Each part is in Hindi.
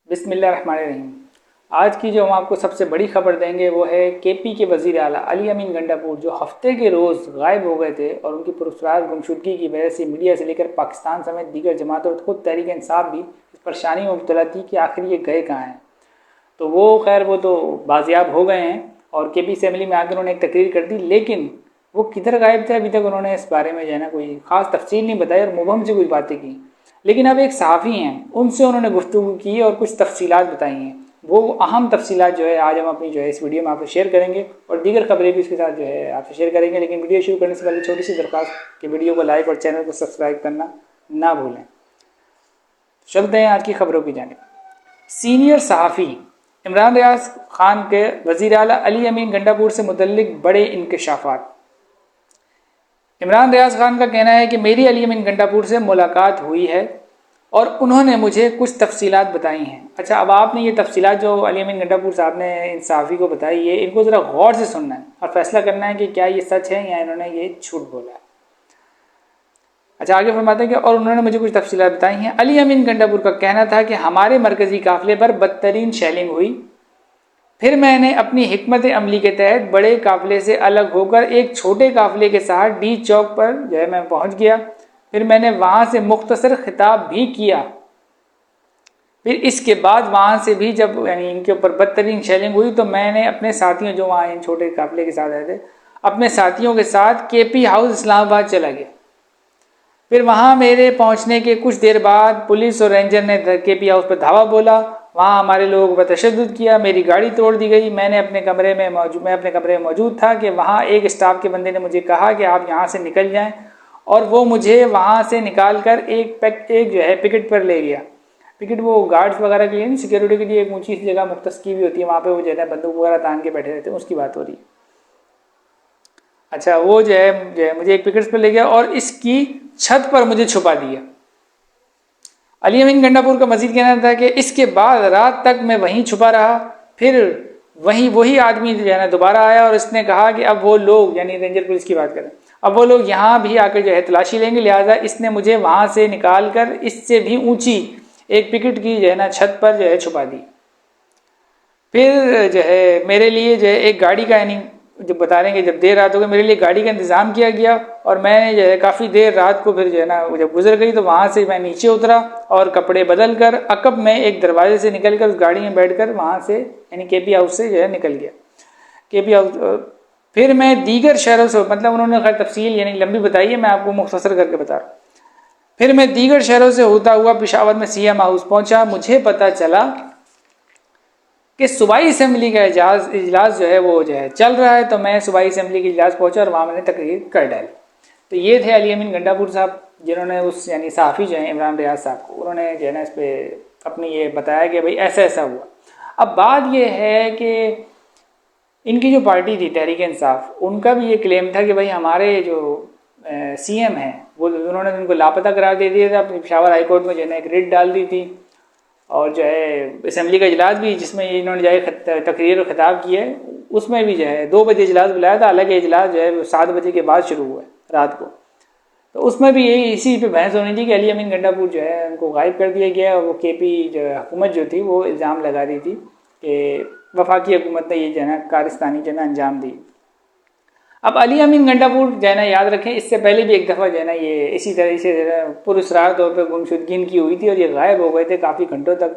बिस्मिल्लाहिर्रहमानिर्रहीम। आज की जो हम आपको सबसे बड़ी खबर देंगे वो है केपी के वज़ीर आला अली अमीन गंडापुर, जो हफ्ते के रोज़ गायब हो गए थे और उनकी पुरस्कार गुमशुदगी की वजह से मीडिया से लेकर पाकिस्तान समेत दीगर जमातों और खुद तहरीक इंसाफ भी इस परेशानी में मुब्तला थी कि आखिर ये गए कहाँ हैं। तो वो तो बाजियाब हो गए हैं और केपी असेंबली में आकर उन्होंने एक तकरीर कर दी, लेकिन वो किधर गायब थे अभी तक उन्होंने इस बारे में जो है ना कोई ख़ास तफसील नहीं बताई और मुबहम से कुछ बातें की। लेकिन अब एक सहाफ़ी हैं, उनसे उन्होंने गुफ्तगू की और कुछ तफसीलात बताई हैं। वो अहम तफसीलात जो है आज हम अपनी जो है इस वीडियो में आपसे शेयर करेंगे और दीगर खबरें भी इसके साथ जो है आपसे शेयर करेंगे। लेकिन वीडियो शुरू करने से पहले छोटी सी दरख्वास्त कि वीडियो को लाइक और चैनल को सब्सक्राइब करना ना भूलें। चलते हैं आज की खबरों की जानिब। सीनियर सहाफ़ी इमरान रियाज खान के वज़ीर आला अली अमीन गंडापुर से मुतल्लिक बड़े इंकशाफात। इमरान रियाज खान का कहना है कि मेरी अली अमीन गंडापुर से मुलाकात हुई है और उन्होंने मुझे कुछ तफसीलात बताई हैं। अच्छा, अब आपने ये तफसीलात जो अली अमीन गंडापुर साहब ने इन सहाफ़ी को बताई है, इनको ज़रा गौर से सुनना है और फैसला करना है कि क्या ये सच है या इन्होंने ये झूठ बोला है। अच्छा, आगे फरमाते हैं कि और उन्होंने मुझे कुछ तफसीलात बताई हैं। अली अमीन गंडापुर का कहना था कि हमारे मरकज़ी काफ़िले पर बदतरीन शेलिंग हुई, फिर मैंने अपनी हिकमत अमली के तहत बड़े काफ़िले से अलग होकर एक छोटे काफ़िले के साथ डी चौक पर जो है मैं पहुंच गया। फिर मैंने वहाँ से मुख्तसर खिताब भी किया। फिर इसके बाद वहाँ से भी जब यानी इनके ऊपर बदतरीन शेलिंग हुई तो मैंने अपने साथियों जो वहाँ इन छोटे काफ़िले के साथ आए थे, अपने साथियों के साथ केपी हाउस इस्लामाबाद चला गया। फिर वहाँ मेरे पहुँचने के कुछ देर बाद पुलिस और रेंजर ने केपी हाउस पर धावा बोला। वहाँ हमारे लोगों पर तशद्दुद किया, मेरी गाड़ी तोड़ दी गई। मैं अपने कमरे में मौजूद था कि वहाँ एक स्टाफ के बंदे ने मुझे कहा कि आप यहाँ से निकल जाएं और वो मुझे वहाँ से निकाल कर एक जो है पिकेट पर ले गया। पिकेट वो गार्ड्स वगैरह के लिए नहीं, सिक्योरिटी के लिए एक ऊँची सी जगह मुख्तस की भी होती है, वहाँ पर वो जो है बंदूक वगैरह तान के बैठे रहते हैं, उसकी बात हो रही है। अच्छा, वो जो है मुझे एक पिकेट पर ले गया और इसकी छत पर मुझे छुपा दिया। अली अमीन गंडापुर का मजीद कहना था कि इसके बाद रात तक मैं वहीं छुपा रहा। फिर वही आदमी जो है ना दोबारा आया और इसने कहा कि अब वो लोग, यानी रेंजर पुलिस की बात करें, अब वो लोग यहाँ भी आकर जो है तलाशी लेंगे, लिहाजा इसने मुझे वहाँ से निकाल कर इससे भी ऊंची एक पिकेट की जो है ना छत पर जो है छुपा दी। फिर जो है मेरे लिए जो है एक गाड़ी का, यानी जब बता रहे हैं कि जब देर रात हो गई, मेरे लिए गाड़ी का इंतज़ाम किया गया और मैंने जो है काफ़ी देर रात को फिर जो है ना जब गुजर गई तो वहाँ से मैं नीचे उतरा और कपड़े बदल कर अकब में एक दरवाजे से निकल कर उस गाड़ी में बैठ कर वहाँ से यानी केपी हाउस से जो है निकल गया। केपी हाउस फिर मैं दीगर शहरों से, मतलब उन्होंने खैर तफसील यानी लंबी बताई है, मैं आपको मुख्तसर करके बता रहा हूँ। फिर मैं दीगर शहरों से होता हुआ पेशावर में सीएम हाउस पहुँचा। मुझे पता चला कि सूबाई असेंबली का इजलास जो है वो जो है चल रहा है, तो मैं सूबाई असेंबली के इजलास पहुंचा और वहाँ मैंने तकरीर कर डाली। तो ये थे अली अमीन गंडापुर साहब, जिन्होंने उस यानी सहाफ़ी जो है इमरान रियाज साहब को, उन्होंने जो है ना इस पर अपनी ये बताया कि भाई ऐसा ऐसा हुआ। अब बात ये है कि इनकी जो पार्टी थी तहरीक इंसाफ, उनका भी ये क्लेम था कि भाई हमारे जो सीएम हैं वो उन्होंने उनको लापता करार दे दिया था। अपनी पेशावर हाई कोर्ट में जो है ना एक रिट डाल दी थी और जो है असेंबली का इजलास भी जिसमें इन्होंने जो है तकरीर और खिताब किया है, उसमें भी जो है 2 बजे इजलास बुलाया था। हालांकि इजलास जो है 7 बजे के बाद शुरू हुआ है रात को। तो उसमें भी यही इसी पे बहस होनी थी कि अली अमीन गंडापुर जो है उनको गायब कर दिया गया और वो केपी जो हुकूमत जो थी वो इल्ज़ाम लगा रही थी कि वफाकी हुकूमत ने ये जो है ना कारस्तानी जो है ना अंजाम दी। अब अली अमीन गंडापुर जो है ना याद रखें, इससे पहले भी एक दफ़ा जो है ना ये इसी तरह से पुरस्कार तौर पर गुमशुदगी इनकी हुई थी और ये गायब हो गए थे काफ़ी घंटों तक।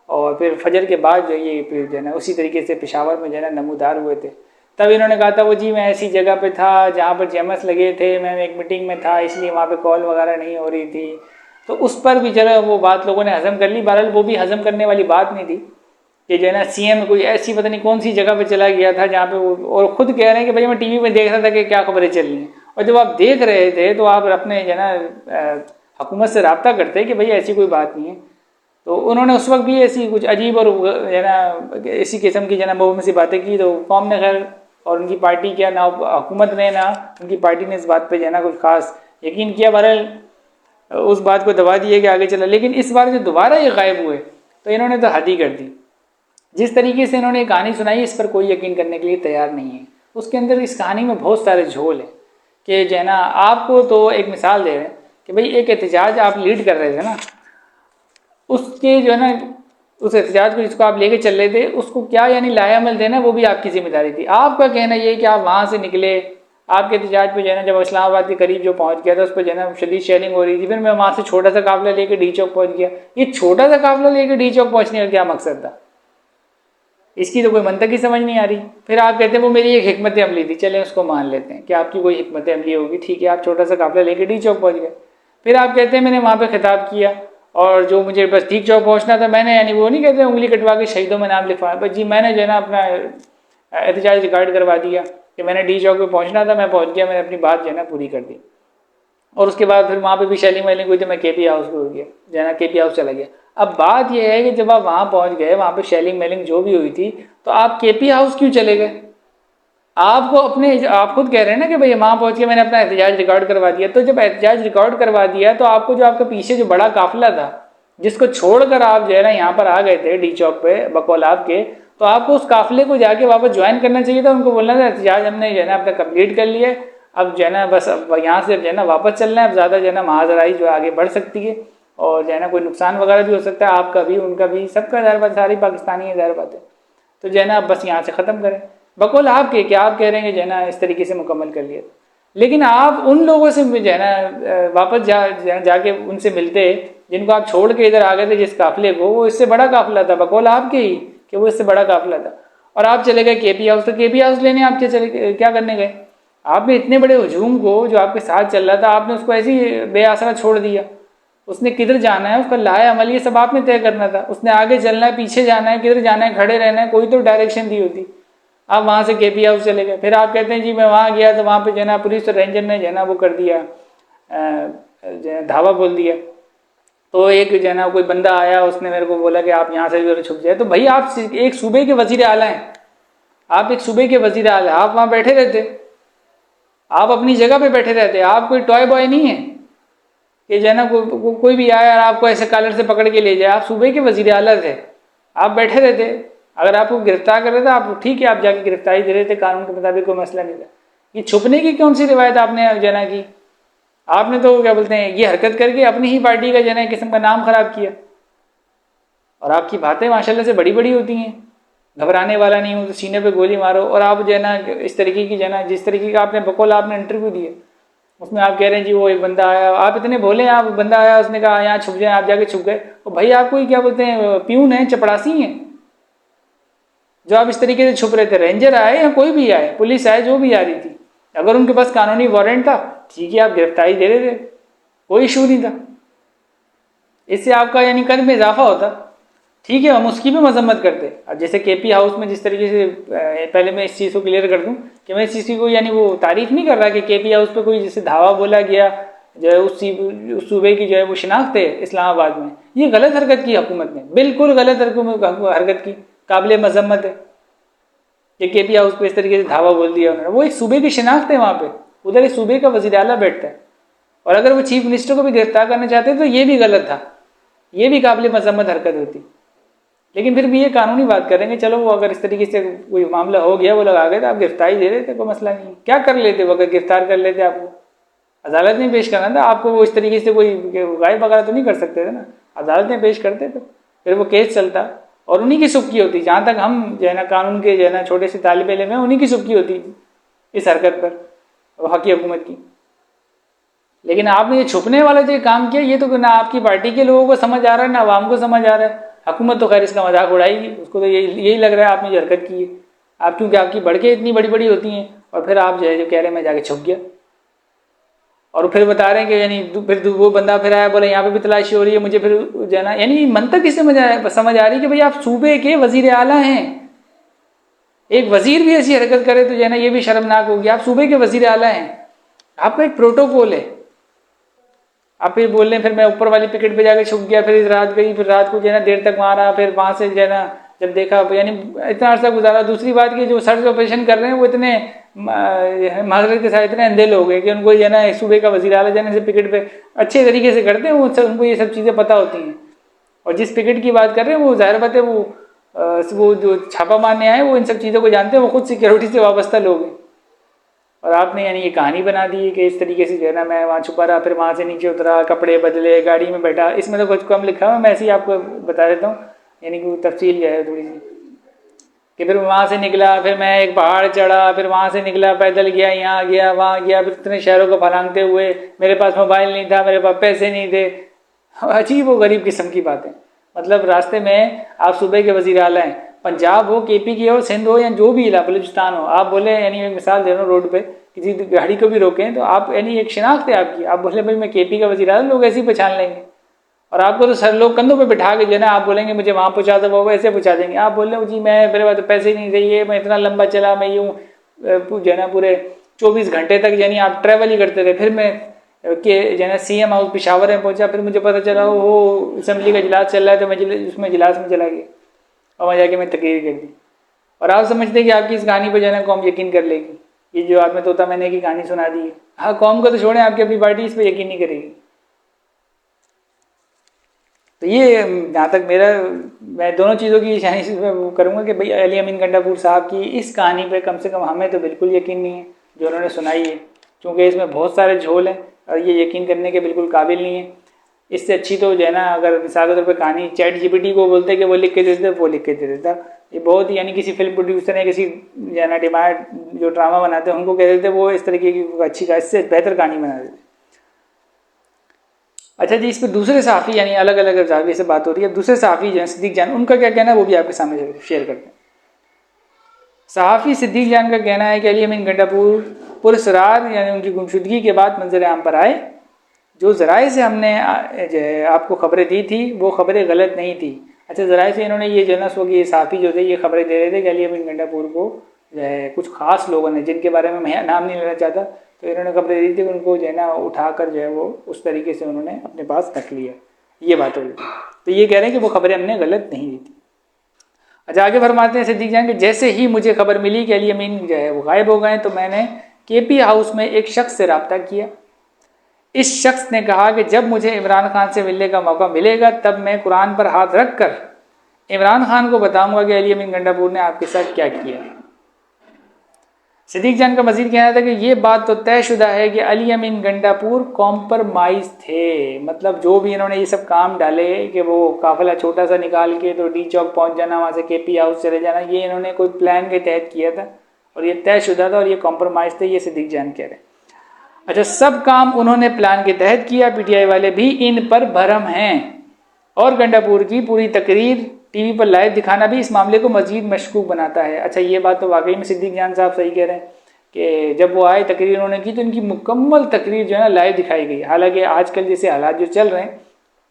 और फिर फजर के बाद जो ये फिर जो है ना उसी तरीके से पेशावर में जो है ना नमूदार हुए थे। तब इन्होंने कहा था वो जी मैं ऐसी जगह पे था जहाँ पर जेमस लगे थे, मैं एक मीटिंग में था इसलिए वहाँ पे कॉल वगैरह नहीं हो रही थी। तो उस पर भी जरा वो बात लोगों ने हज़म कर ली। बहरहाल वो भी हज़म करने वाली बात नहीं थी कि जो है ना सीएम कोई ऐसी पता नहीं कौन सी जगह पे चला गया था जहाँ पे वो, और ख़ुद कह रहे हैं कि भाई मैं टीवी में देख रहा था कि क्या खबरें चल रही हैं। और जब आप देख रहे थे तो आप अपने जो है ना हुकूमत से रब्ता करते कि भाई ऐसी कोई बात नहीं है। तो उन्होंने उस वक्त भी ऐसी कुछ अजीब और जो है ना इसी किस्म की जो है ना बहुत सी बातें की। तो कौम ने खैर और उनकी पार्टी क्या ना हुकूमत ने ना उनकी पार्टी ने इस बात पर जो है ना कुछ खास यकीन किया। बहरहाल उस बात को दबा दिए कि आगे चला। लेकिन इस बार जो दोबारा ये गायब हुए तो इन्होंने तो हद ही कर दी। जिस तरीके से इन्होंने कहानी सुनाई इस पर कोई यकीन करने के लिए तैयार नहीं है। उसके अंदर इस कहानी में बहुत सारे झोल हैं कि जो है ना आपको तो एक मिसाल दे रहे हैं कि भाई एक एहतजाज आप लीड कर रहे थे ना, उसके जो है ना उस एहतजाज को जिसको आप लेके चल रहे थे उसको क्या यानी लायामल देना, वो भी आपकी जिम्मेदारी थी। आपका कहना ये कि आप वहाँ से निकले, आपके एहतजाज पे जो है ना जब इस्लामाबाद के करीब जो पहुँच गया था उस पर जो है ना शदीद शेलिंग हो रही थी, फिर मैं वहाँ से छोटा सा काफिला लेके डी चौक पहुँच गया। ये छोटा सा काफिला लेके डी चौक पहुँचने का क्या मकसद था, इसकी तो कोई मंतक ही समझ नहीं आ रही। फिर आप कहते हैं वो मेरी एक हिकमत अमली थी, चले उसको मान लेते हैं कि आपकी कोई हिकमत अमली होगी, ठीक है, आप छोटा सा काफिला लेके डी चौक पहुँच गए। फिर आप कहते हैं मैंने वहाँ पे खिताब किया और जो मुझे बस डी चौक पहुँचना था मैंने, यानी वो नहीं कहते उंगली कटवा के शहीदों में नाम लिखवाया, बस जी मैंने जो है ना अपना एहतजाज रिकॉर्ड करवा दिया कि मैंने डी चौक पे पहुँचना था, मैं पहुँच गया, मैंने अपनी बात जो है ना पूरी कर दी। और उसके बाद फिर वहाँ पे भी शेलिंग वेलिंग हुई तो मैं केपी हाउस पे हो गया, जो है ना केपी हाउस चला गया। अब बात यह है कि जब आप वहाँ पहुँच गए, वहाँ पे शेलिंग वेलिंग जो भी हुई थी, तो आप केपी हाउस क्यों चले गए? आपको अपने, आप खुद कह रहे हैं ना कि भाई वहाँ पहुँच के मैंने अपना एहतजाज रिकॉर्ड करवा दिया। तो जब एहतजाज रिकॉर्ड करवा दिया तो आपको जो आपके पीछे जो बड़ा काफिला था जिसको छोड़कर आप जो है ना यहाँ पर आ गए थे डी चौक पे बकौल आपके, तो आपको उस काफिले को जाके वापस ज्वाइन करना चाहिए था। उनको बोलना था एहतजाज हमने जो है ना अपना कंप्लीट कर लिया, अब जो है ना बस अब यहाँ से जो है ना वापस चलना है, अब ज़्यादा जो है ना महाजराई जो आगे बढ़ सकती है और जो है ना कोई नुकसान वगैरह भी हो सकता है, आपका भी उनका भी, सबका ज़ाहिर बात, सारी पाकिस्तानी है ज़ाहिर बात है। तो जो है ना अब बस यहाँ से ख़त्म करें। बकौल आपके क्या आप कह रहे हैं कि जो है ना इस तरीके से मुकम्मल कर लिया, लेकिन आप उन लोगों से जो है ना वापस जाके उनसे मिलते जिनको आप छोड़ के इधर आ गए थे, जिस काफिले को, वो इससे बड़ा काफिला था, बकौल आपके ही कि वो इससे बड़ा काफिला था। और आप चले गए केपी हाउस, तो केपी हाउस लेने आप क्या करने गए? आपने इतने बड़े हुजूम को जो आपके साथ चल रहा था, आपने उसको ऐसे ही बेआसरा छोड़ दिया। उसने किधर जाना है, उसका लाया अमल ये सब आपने तय करना था। उसने आगे चलना है, पीछे जाना है, किधर जाना है, खड़े रहना है, कोई तो डायरेक्शन दी होती। आप वहाँ से केपी हाउस चले गए। फिर आप कहते हैं जी मैं वहाँ गया तो वहाँ पे जो है ना पुलिस और रेंजर ने जो है ना वो कर दिया, धावा बोल दिया। तो एक जो है ना कोई बंदा आया, उसने मेरे को बोला कि आप यहाँ से छुप जाए। तो भाई आप एक सूबे के वजीर आला हैं, आप एक सूबे के वजीर आला, आप वहाँ बैठे रहते, आप अपनी जगह पे बैठे रहते, आप कोई टॉय बॉय नहीं है कि जो है ना कोई भी आया और आपको ऐसे कॉलर से पकड़ के ले जाए। आप सूबे के वजीर आला थे, आप बैठे रहते। अगर आपको गिरफ्तार कर रहे थे आप ठीक है, आप जाके गिरफ्तारी दे रहे थे, कानून के मुताबिक कोई मसला नहीं था। ये छुपने की कौन सी रिवायत आपने जना की? आपने तो क्या बोलते हैं ये हरकत करके अपनी ही पार्टी का जना किस्म का नाम खराब किया। और आपकी बातें माशाल्लाह से बड़ी बड़ी होती हैं, घबराने वाला नहीं हो तो सीने पे गोली मारो। और आप जो है ना इस तरीके की जो है ना जिस तरीके का आपने बकौल आपने इंटरव्यू दिए, उसमें आप कह रहे हैं जी वो एक बंदा आया, आप इतने भोले, आप बंदा आया उसने कहा यहाँ छुप जाए, आप जाके छुप गए। और भाई आप कोई क्या बोलते हैं प्यून है, चपड़ासी हैं जो आप इस तरीके से छुप रहे थे? रेंजर आए या कोई भी आए, पुलिस आए, जो भी आ रही थी, अगर उनके पास कानूनी वारंट था ठीक है, आप गिरफ्तारी दे रहे थे, कोई इशू नहीं था। इससे आपका यानी कद में इजाफा होता, ठीक है, हम उसकी भी मजम्मत करते। अब जैसे केपी हाउस में जिस तरीके से, पहले मैं इस चीज़ को क्लियर कर दूं कि मैं इस चीज़ को यानी वो तारीफ नहीं कर रहा कि केपी हाउस पे कोई जैसे धावा बोला गया जो है उस सूबे की जो है वो शिनाख्त है इस्लामाबाद में, ये गलत हरकत की हुकूमत ने, बिल्कुल गलत हरकत की, काबिल मजम्मत है कि केपी हाउस पे इस तरीके से धावा बोल दिया उन्होंने। वो एक सूबे की शिनाख्त है, वहाँ पे उधर एक सूबे का वज़ीर आला बैठता है, और अगर वो चीफ मिनिस्टर को भी गिरफ्तार करना चाहते तो ये भी गलत था, ये भी काबिल मजम्मत हरकत होती। लेकिन फिर भी ये कानूनी बात करेंगे, चलो वो अगर इस तरीके से कोई मामला हो गया, वो लगा गए तो आप गिरफ्तारी दे देते, कोई मसला नहीं। क्या कर लेते वो, अगर गिरफ्तार कर लेते आपको अदालत में पेश करना था आपको, वो इस तरीके से कोई गायब वगैरह तो नहीं कर सकते थे ना, अदालत में पेश करते तो फिर वो केस चलता और उन्हीं की सुबकी होती। जहाँ तक हम जो है ना कानून के जो है ना छोटे से तालिब इल्म हैं, उन्हीं की सुबकी होती इस हरकत पर वहाँ की हुकूमत की। लेकिन आपने ये छुपने वाला जो काम किया, ये तो ना आपकी पार्टी के लोगों को समझ आ रहा है ना आवाम को समझ आ रहा है। हुकूमत तो खैर इसका मजाक उड़ाएगी, उसको तो यही लग रहा है आपने जो हरकत की है। आप क्योंकि आपकी बढ़के इतनी बड़ी बड़ी होती हैं और फिर आप जो है जो कह रहे हैं मैं जाके छुप गया, और फिर बता रहे हैं कि यानी फिर वो बंदा फिर आया बोले यहाँ पे भी तलाशी हो रही है, मुझे फिर जो है ना यानी मंतक किससे समझ आ रही है कि भाई आप सूबे के वजीर आला हैं, एक वजीर भी ऐसी हरकत करे तो जो है ना ये भी शर्मनाक होगी। आप सूबे के वजीर आला हैं, आपका एक प्रोटोकॉल है। आप फिर बोल रहे हैं फिर मैं ऊपर वाली पिकेट पे जाके छुप गया, फिर रात गई, फिर रात को जो है ना देर तक वहाँ रहा, फिर वहाँ से जो है ना जब देखा यानी इतना अर्सा गुजारा। दूसरी बात की जो सर्च ऑपरेशन कर रहे हैं वो इतने माजरत के साथ इतने अंधे लोग हैं कि उनको जो है ना सूबे का वज़ीर आला जाने से पिकेट पे अच्छे तरीके से करते हैं, उनको ये सब चीज़ें पता होती हैं। और जिस पिकेट की बात कर रहे हैं वो ज़ाहिर बात है वो जो छापा मारने आए वो इन सब चीज़ों को जानते हैं, वो खुद सिक्योरिटी से वाबस्ता लोग हैं। और आपने यानी ये कहानी बना दी है कि इस तरीके से जो है ना मैं वहाँ छुपा रहा, फिर वहाँ से नीचे उतरा, कपड़े बदले, गाड़ी में बैठा। इसमें तो कुछ कम लिखा हुआ, मैं ऐसे ही आपको बता देता हूँ। यानी कि तफसील जो है थोड़ी सी, कि फिर वहाँ से निकला, फिर मैं एक पहाड़ चढ़ा, फिर वहाँ से निकला, पैदल गया, यहाँ गया, वहाँ गया, फिर इतने शहरों को फलांगते हुए, मेरे पास मोबाइल नहीं था, मेरे पास पैसे नहीं थे, अजीब व गरीब किस्म की बातें। मतलब रास्ते में आप सूबे के वज़ीर आला हैं, पंजाब हो, केपी की हो, सिंध हो, या जो भी इलाका बलूचिस्तान हो, आप बोले, यानी एक मिसाल दे रहा हूँ, रोड पे किसी गाड़ी को भी रोकें तो आप, यानी एक शिनाख्त है आपकी, आप बोले भाई मैं केपी का वज़ीर आला, लोग ऐसे ही पहचान लेंगे। और आपको तो सर लोग कंधों पे बिठा के जो है ना, आप बोलेंगे मुझे वहाँ पहुँचा दो, वो ऐसे पहुँचा देंगे। आप बोल रहे हो जी मैं, मेरे पास तो पैसे ही नहीं चाहिए, मैं इतना लंबा चला, मैं यूँ जो है ना पूरे 24 घंटे तक यानी आप ट्रैवल ही करते रहे। फिर मैं के जो है ना CM हाउस पेशावर में पहुँचा, फिर मुझे पता चला वो असम्बली का इजलास चल रहा है, तो मैं उसमें इजलास में चला गया और वहाँ जाके मैं तकरीर कर दी। और आप समझते हैं कि आपकी इस कहानी पर जो है ना कौम यकीन कर लेगी, ये जो आपने तोता मैंने की कहानी सुना दी है। हाँ, कौम को तो छोड़ें, आपकी अपनी पार्टी इस पर यकीन नहीं करेगी। तो ये जहाँ तक मेरा, मैं दोनों चीज़ों की वो करूँगा कि भाई अली अमीन गंडापुर साहब की इस कहानी पे कम से कम हमें तो बिल्कुल यकीन नहीं है जो उन्होंने सुनाई है, क्योंकि इसमें बहुत सारे झोल हैं और ये यकीन करने के बिल्कुल काबिल नहीं है। इससे अच्छी तो जो है ना, अगर मिसाल के तौर पर कहानी चैट GPT को बोलते कि वो लिख के दे देता, वो लिख के दे देता। ये बहुत ही, यानी किसी फिल्म प्रोड्यूसर या किसी जो है ना डिमांड जो ड्रामा बनाते हैं उनको कह देते, वो इस तरीके की अच्छी का इससे बेहतर कहानी बना देते। अच्छा जी, इस पर दूसरे सहाफ़ी, यानी अलग अलग जाविये से बात हो रही है, दूसरे सहाफ़ी जो है सिद्दीक जान, उनका क्या कहना है वो भी आपके सामने शेयर करते हैं। सहाफ़ी सिद्दीक जान का कहना है कि अली अमीन गंडापुर पुरस्रार यानी उनकी गुमशुदगी के बाद मंजर आम पर आए। जो ज़राए से हमने आपको खबरें दी थी वो खबरें गलत नहीं थी। अच्छा, ज़राए से इन्होंने ये जो है ना सो कि ये सहाफ़ी जो थे ये खबरें दे रहे थे कि अली अमीन गंडापुर को जो है कुछ ख़ास लोगों ने, जिनके बारे में मैं नाम नहीं लेना चाहता, तो इन्होंने खबरें दी थी, उनको जो है ना उठाकर जो है वो उस तरीके से उन्होंने अपने पास रख लिया, ये बात हो रही। तो ये कह रहे हैं कि वो खबरें हमने गलत नहीं दी थी। अच्छा, आगे फरमाते हैं सिद्दीक जान कि जैसे ही मुझे खबर मिली कि अली अमीन जो है वो गायब हो गए, तो मैंने KP हाउस में एक शख्स से रब्ता किया। इस शख्स ने कहा कि जब मुझे इमरान खान से मिलने का मौका मिलेगा तब मैं कुरान पर हाथ रख कर इमरान खान को बताऊंगा कि अली अमीन गंडापुर ने आपके साथ क्या किया। सिद्दीक जान का मजीद कहना था कि ये बात तो तयशुदा है कि अली अमीन गंडापुर कॉम्प्रोमाइज थे। मतलब जो भी इन्होंने ये सब काम डाले कि वो काफिला छोटा सा निकाल के तो D चौक पहुंच जाना, वहाँ से KP हाउस चले जाना, ये इन्होंने कोई प्लान के तहत किया था और ये तयशुदा था और ये कॉम्प्रोमाइज थे, ये सिद्दीक जान कह रहे हैं। अच्छा, सब काम उन्होंने प्लान के तहत किया, PTI वाले भी इन पर भरम हैं और गंडापुर की पूरी तकरीर TV पर लाइव दिखाना भी इस मामले को मजीद मशकूक बनाता है। अच्छा, ये बात तो वाकई में सिद्दीक जान साहब सही कह रहे हैं कि जब वो आए तकरीर उन्होंने की तो इनकी मुकम्मल तकरीर जो है ना लाइव दिखाई गई। हालांकि आजकल जैसे हालात जो चल रहे हैं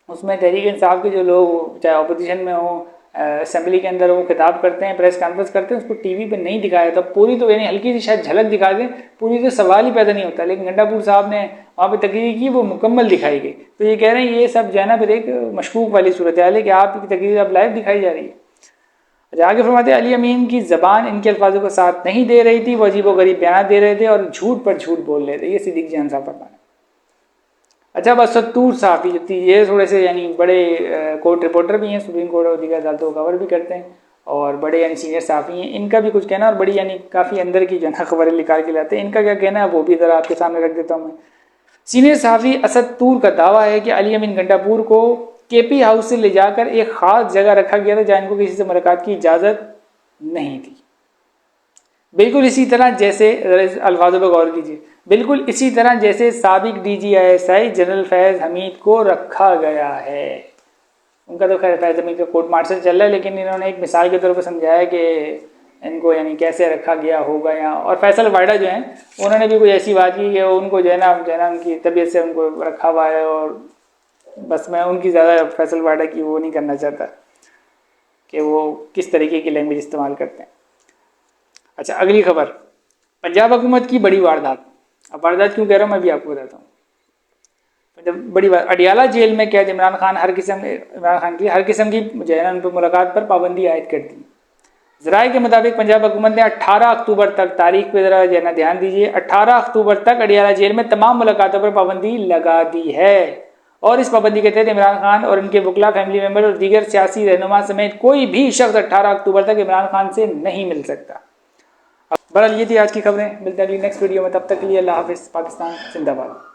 उसमें तहरीक इंसाफ के जो लोग चाहे अपोजिशन में हो, असेंबली के अंदर वो खिताब करते हैं, प्रेस कॉन्फ्रेंस करते हैं, उसको TV पर नहीं दिखाया था पूरी, तो यानी हल्की सी शायद झलक दिखा दें, पूरी तो सवाल ही पैदा नहीं होता। लेकिन गंडापुर साहब ने वहाँ पे तकरीर की, वो मुकम्मल दिखाई गई। तो ये कह रहे हैं ये सब जो है ना फिर एक मशकूक वाली सूरत हाल है कि आपकी तकरीर अब लाइव दिखाई जा रही है। अच्छा, आगे फरमाते अली अमीन की ज़बान इनके अल्फाजों को साथ नहीं दे रही थी, वो अजीब व गरीब बयान दे रहे थे और झूठ पर झूठ बोल रहे थे। ये सिद्दीक जान साहब फरमाते। अच्छा, बस सत्तूर साहब जो थी ये थोड़े से यानी बड़े कोर्ट रिपोर्टर भी हैं, सुप्रीम कोर्ट और दीगर अदालतों को कवर भी करते हैं और बड़े यानी सीनियर साफ़ी हैं। इनका भी कुछ कहना और बड़ी यानी काफ़ी अंदर की जो है ना खबरें निकाल के लाते हैं। इनका क्या कहना है वो भी ज़रा आपके सामने रख देता हूँ मैं। सीनियर साफ़ी असद तूर का दावा है कि अली अमीन गंडापुर को KP हाउस से ले जाकर एक ख़ास जगह रखा गया था जहाँ इनको किसी से मुलाकात की इजाज़त नहीं थी। बिल्कुल इसी तरह जैसे, अल्फाजों पर गौर कीजिए, बिल्कुल इसी तरह जैसे साबिक DG ISI जनरल फैज़ हमीद को रखा गया है। उनका तो खैर फैज़ हमीद का कोर्ट मार्शल चल रहा है, लेकिन इन्होंने एक मिसाल के तौर पर समझाया कि इनको यानी कैसे रखा गया होगा यहाँ। और फैसल वाइडा जो हैं उन्होंने भी कोई ऐसी बात की कि उनको जो है ना उनकी तबीयत से उनको रखा हुआ है। और बस मैं उनकी ज़्यादा फैसल वाइडा की वो नहीं करना चाहता कि वो किस तरीके की लैंग्वेज इस्तेमाल करते हैं। अच्छा, अगली खबर, पंजाब हुकूमत की बड़ी वारदात। अब वारदात क्यों कह रहा हूँ मैं भी आपको बताता हूँ। बड़ी बात, अडियाला जेल में कैद इमरान खान की हर किस्म की जो है ना उन पर मुलाकात पर पाबंदी आयद कर दी। ज़राए के मुताबिक पंजाब हुकूमत ने 18 अक्टूबर तक, तारीख पे ज़रा जो है ना ध्यान दीजिए, 18 अक्टूबर तक अडियाला जेल में तमाम मुलाकातों पर पाबंदी लगा दी है और इस पाबंदी के तहत इमरान खान और उनके वकला, फैमिली मेम्बर और दीगर सियासी रहनुमा समेत कोई भी शख्स 18 अक्टूबर तक इमरान खान से नहीं मिल सकता। बहरहाल ये थी आज की खबरें। मिलते हैं अगली नेक्स्ट वीडियो में, तब तक के लिए अल्लाह हाफिज़। पाकिस्तान जिंदाबाद।